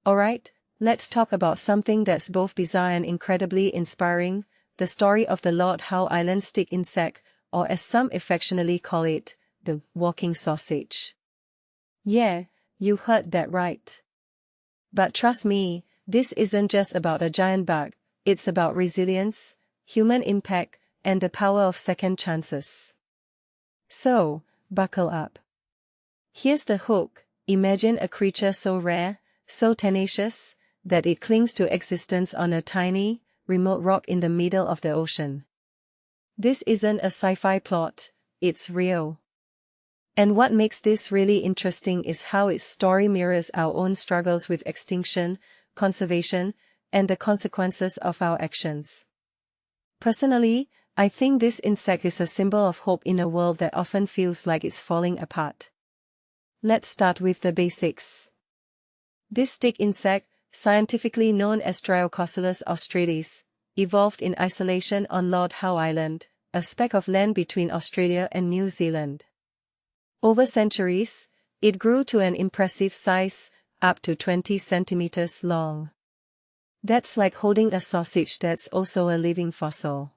Alright, let's talk about something that's both bizarre and incredibly inspiring, the story of the Lord Howe Island stick insect, or as some affectionately call it, the walking sausage. Yeah, you heard that right. But trust me, this isn't just about a giant bug, it's about resilience, human impact, and the power of second chances. So, buckle up. Here's the hook: imagine a creature so rare, so tenacious, that it clings to existence on a tiny, remote rock in the middle of the ocean. This isn't a sci-fi plot, it's real. And what makes this really interesting is how its story mirrors our own struggles with extinction, conservation, and the consequences of our actions. Personally, I think this insect is a symbol of hope in a world that often feels like it's falling apart. Let's start with the basics. This stick insect, scientifically known as Dryococelus australis, evolved in isolation on Lord Howe Island, a speck of land between Australia and New Zealand. Over centuries, it grew to an impressive size, up to 20 centimeters long. That's like holding a sausage that's also a living fossil.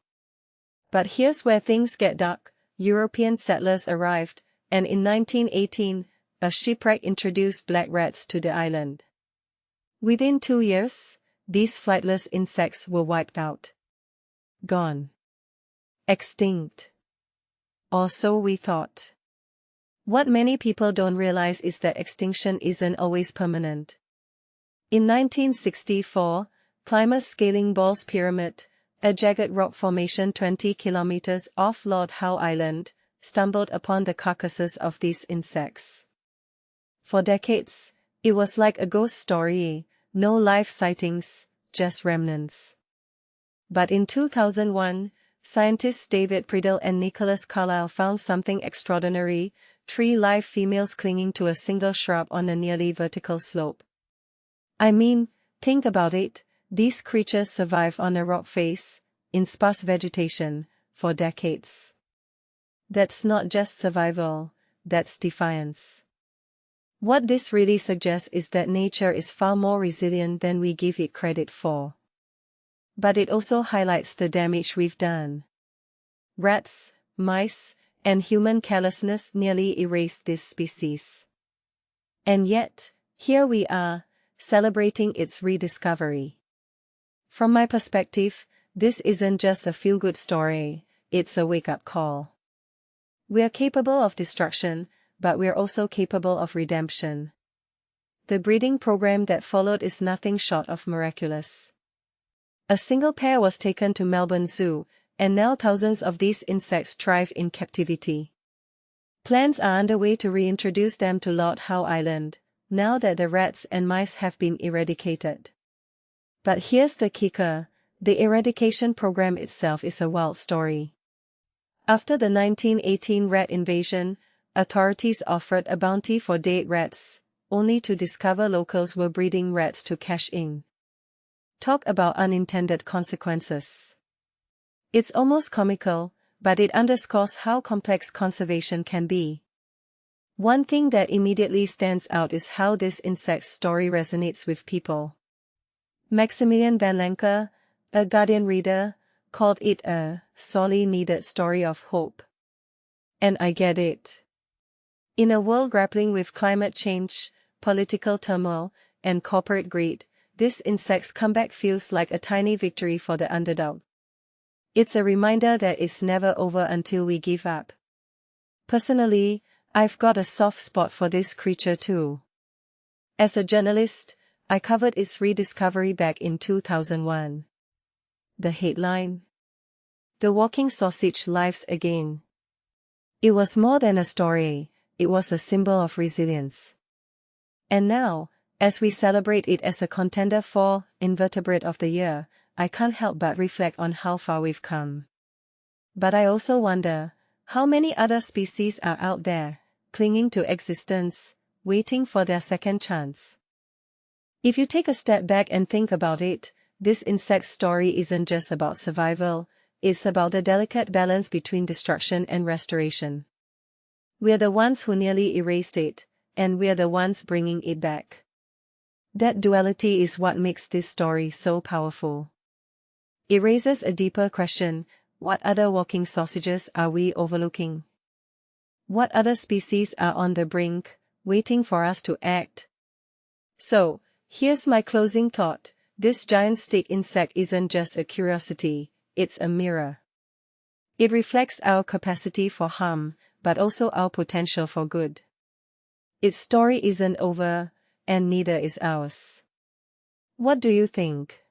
But here's where things get dark. European settlers arrived, and in 1918, a shipwreck introduced black rats to the island. Within 2 years, these flightless insects were wiped out. Gone. Extinct. Or so we thought. What many people don't realize is that extinction isn't always permanent. In 1964, climbers scaling Ball's Pyramid, a jagged rock formation 20 kilometers off Lord Howe Island, stumbled upon the carcasses of these insects. For decades, it was like a ghost story, no live sightings, just remnants. But in 2001, scientists David Priddle and Nicholas Carlisle found something extraordinary: 3 live females clinging to a single shrub on a nearly vertical slope. I mean, think about it, these creatures survive on a rock face, in sparse vegetation, for decades. That's not just survival, that's defiance. What this really suggests is that nature is far more resilient than we give it credit for. But it also highlights the damage we've done. Rats, mice, and human carelessness nearly erased this species. And yet, here we are, celebrating its rediscovery. From my perspective, this isn't just a feel-good story, it's a wake-up call. We're capable of destruction, but we're also capable of redemption. The breeding program that followed is nothing short of miraculous. A single pair was taken to Melbourne Zoo, and now thousands of these insects thrive in captivity. Plans are underway to reintroduce them to Lord Howe Island, now that the rats and mice have been eradicated. But here's the kicker: the eradication program itself is a wild story. After the 1918 rat invasion, authorities offered a bounty for dead rats, only to discover locals were breeding rats to cash in. Talk about unintended consequences. It's almost comical, but it underscores how complex conservation can be. One thing that immediately stands out is how this insect's story resonates with people. Maximilian Van Lancker, a Guardian reader, called it a sorely needed story of hope. And I get it. In a world grappling with climate change, political turmoil, and corporate greed, this insect's comeback feels like a tiny victory for the underdog. It's a reminder that it's never over until we give up. Personally, I've got a soft spot for this creature too. As a journalist, I covered its rediscovery back in 2001. The headline: "The walking sausage lives again." It was more than a story, it was a symbol of resilience. And now, as we celebrate it as a contender for Invertebrate of the Year, I can't help but reflect on how far we've come. But I also wonder, how many other species are out there, clinging to existence, waiting for their second chance? If you take a step back and think about it, this insect story isn't just about survival, it's about the delicate balance between destruction and restoration. We're the ones who nearly erased it, and we're the ones bringing it back. That duality is what makes this story so powerful. It raises a deeper question: what other walking sausages are we overlooking? What other species are on the brink, waiting for us to act? So, here's my closing thought: this giant stick insect isn't just a curiosity, it's a mirror. It reflects our capacity for harm, but also our potential for good. Its story isn't over, and neither is ours. What do you think?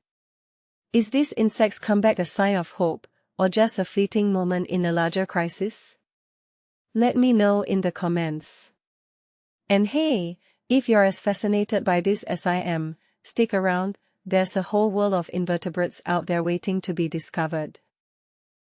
Is this insect's comeback a sign of hope, or just a fleeting moment in a larger crisis? Let me know in the comments. And hey, if you're as fascinated by this as I am, stick around, there's a whole world of invertebrates out there waiting to be discovered.